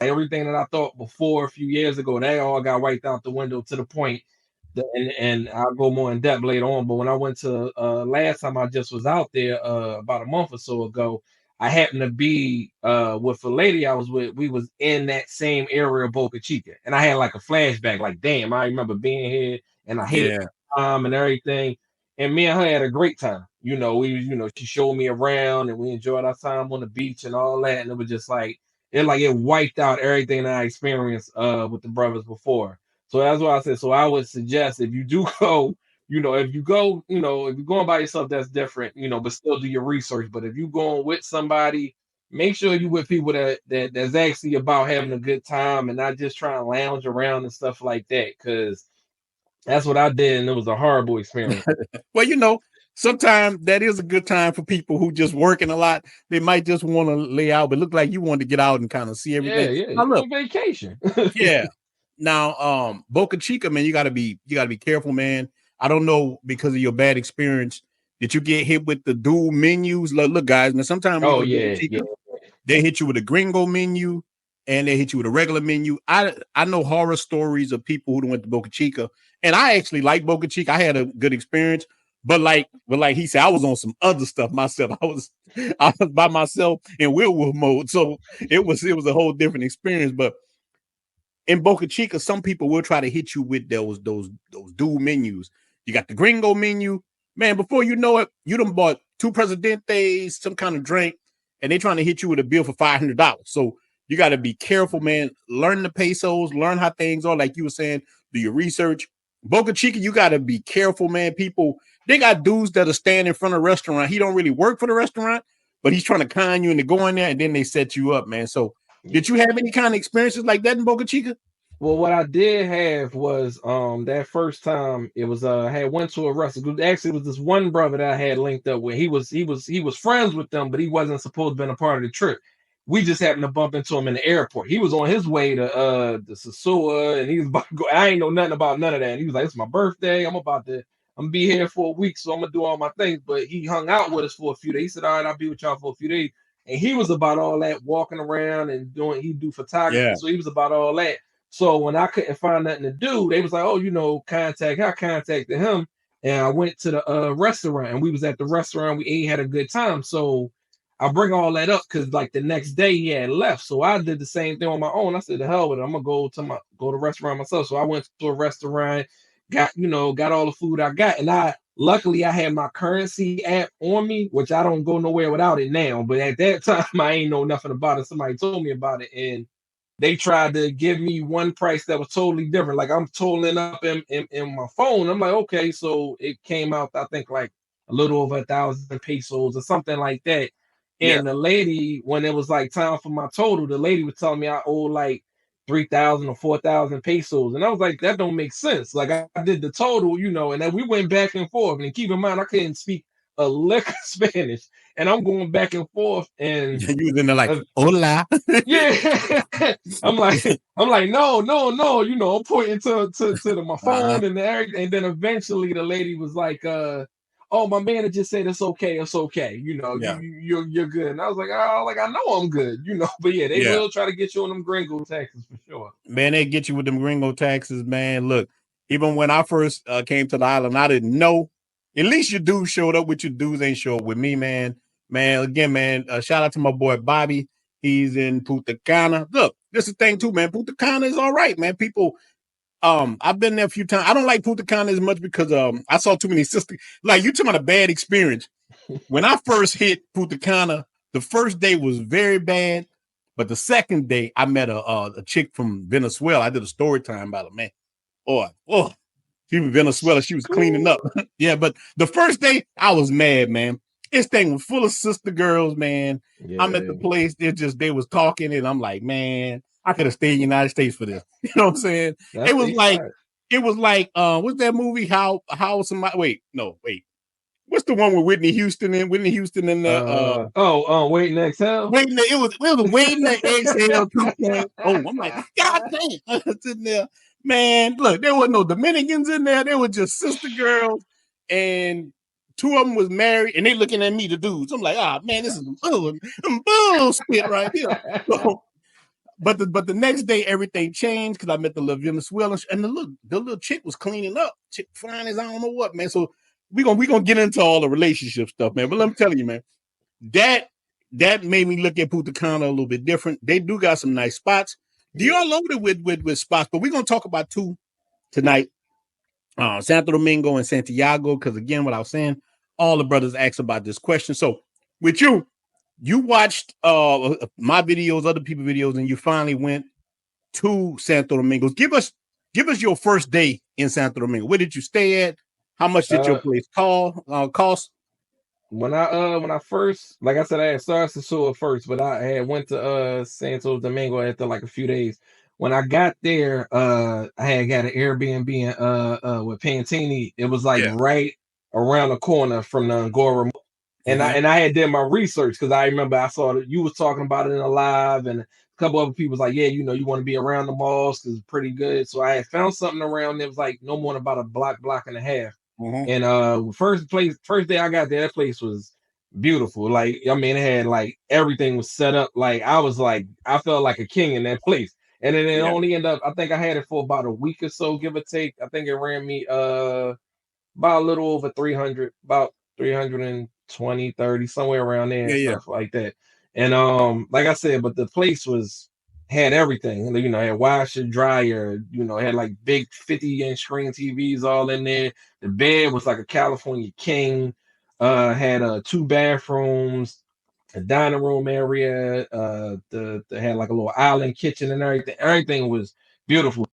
everything that I thought before a few years ago, that all got wiped out the window to the point that, and I'll go more in depth later on. But when I went to last time I just was out there about a month or so ago, I happened to be with a lady I was with. We was in that same area of Boca Chica, and I had like a flashback, like damn, I remember being here and I hated Yeah. time and everything. And me and her had a great time. She showed me around and we enjoyed our time on the beach and all that. And it was just like it wiped out everything that I experienced with the brothers before. So that's why I said. So I would suggest if you do go, if you go, if you're going by yourself, that's different, but still do your research. But if you going with somebody, make sure you with people that's actually about having a good time and not just trying to lounge around and stuff like that. Because that's what I did, and it was a horrible experience. Well, sometimes that is a good time for people who just working a lot. They might just want to lay out, but look like you wanted to get out and kind of see Yeah, everything. yeah, Now, you look, on vacation. yeah. Now, Boca Chica, man, you gotta be careful, man. I don't know because of your bad experience. Did you get hit with the dual menus? Look, guys. Now, sometimes when you Oh go to Boca yeah, yeah. Chica, they hit you with a gringo menu and they hit you with a regular menu. I know horror stories of people who went to Boca Chica, and I actually like Boca Chica. I had a good experience, but like he said, I was on some other stuff myself. I was by myself in werewolf mode, so it was a whole different experience. But in Boca Chica, some people will try to hit you with those dual menus. You got the gringo menu, man. Before you know it, you done bought two Presidentes, some kind of drink, and they trying to hit you with a bill for $500. So you got to be careful, man. Learn the pesos, learn how things are. Like you were saying, do your research. Boca Chica, you got to be careful, man. People, they got dudes that are standing in front of a restaurant. He don't really work for the restaurant, but he's trying to con you into going there, and then they set you up, man. So did you have any kind of experiences like that in Boca Chica? Well, what I did have was that first time it was I had went to a restaurant. Actually, it was this one brother that I had linked up with. He was friends with them, but he wasn't supposed to be a part of the trip. We just happened to bump into him in the airport. He was on his way to the Sasua, and he was about to go. I ain't know nothing about none of that. And he was like, "It's my birthday. I'm gonna be here for a week, so I'm gonna do all my things." But he hung out with us for a few days. He said, "All right, I'll be with y'all for a few days." And he was about all that walking around and doing. He do photography, Yeah. so he was about all that. So when I couldn't find nothing to do, they was like, "Oh, contact." I contacted him, and I went to the restaurant, and we was at the restaurant. We ate, had a good time. So I bring all that up because like the next day he had left, so I did the same thing on my own. I said, "The hell with it, I'm gonna go to restaurant myself." So I went to a restaurant, got all the food I got, and I luckily I had my currency app on me, which I don't go nowhere without it now. But at that time, I ain't know nothing about it. Somebody told me about it, and they tried to give me one price that was totally different. Like I'm totaling up in my phone. I'm like, okay, so it came out, I think like a little over 1,000 pesos or something like that. Yeah. And the lady, when it was like time for my total, the lady was telling me I owe like 3,000 or 4,000 pesos. And I was like, that don't make sense. Like I did the total, and then we went back and forth. And keep in mind, I couldn't speak a lick of Spanish. And I'm going back and forth. And You was in there like, hola. yeah, I'm like, no, no, no. I'm pointing to my Uh-huh. phone and everything. And then eventually the lady was like, "Oh, my manager said it's okay, it's okay. Yeah. You're good." And I was like, "Oh, like I know I'm good, But yeah, they Yeah. will try to get you on them gringo taxes for sure. Man, they get you with them gringo taxes, man. Look, even when I first came to the island, I didn't know. At least your dudes showed up with your dudes ain't show up with me, man. Man, again, man, shout out to my boy Bobby. He's in Punta Cana. Look, this is the thing too, man. Punta Cana is all right, man. People, I've been there a few times. I don't like Punta Cana as much because I saw too many sisters. Like you talking about a bad experience. When I first hit Punta Cana, the first day was very bad, but the second day I met a chick from Venezuela. I did a story time about her, man. Oh, she was Venezuela. She was cleaning up. Yeah, but the first day I was mad, man. This thing was full of sister girls, man. I'm at the Yeah, place. They was talking, and I'm like, man, I could have stayed in the United States for this. You know what I'm saying? It that's was the like, spot. what's that movie? How somebody wait. What's the one with Whitney Houston in? Whitney Houston in there. Wait, next hell. Waiting. It was waiting to exhale 2.0. I'm like, God damn, it's in there, man. Look, there was no Dominicans in there. There were just sister girls, and two of them was married, and they looking at me, the dudes. I'm like, man, this is bullshit right here. So, but the next day everything changed because I met the little Venezuelan and the little chick was cleaning up. Chick fine as I don't know what, man. So we gonna get into all the relationship stuff, man. But let me tell you, man, that made me look at Punta Cana a little bit different. They do got some nice spots. You're loaded with spots, but we're gonna talk about two tonight. Santo Domingo and Santiago, because again, what I was saying, all the brothers asked about this question. So with you watched my videos, other people's videos, and you finally went to Santo Domingo. Give us your first day in Santo Domingo. Where did you stay at? How much did your place cost? When I first, like I said, I had started to show it first, but I had went to Santo Domingo after like a few days. When I got there, I had got an Airbnb with Pantini. It was like right around the corner from the Angora. And I had did my research because I remember I saw that you was talking about it in a live, and a couple other people was like, yeah, you want to be around the malls because it's pretty good. So I had found something around there. It was like no more than about a block and a half. And first day I got there, that place was beautiful. Like, I mean, it had like everything was set up. Like I felt like a king in that place. And then it only ended up, I think I had it for about a week or so, give or take. I think it ran me about a little over 300, about 320, 30, somewhere around there and stuff like that. And like I said, but the place had everything. Had washer, dryer, had like big 50-inch screen TVs all in there. The bed was like a California king. Had 2 bathrooms, a dining room area. They had like a little island kitchen and everything. Everything was beautiful.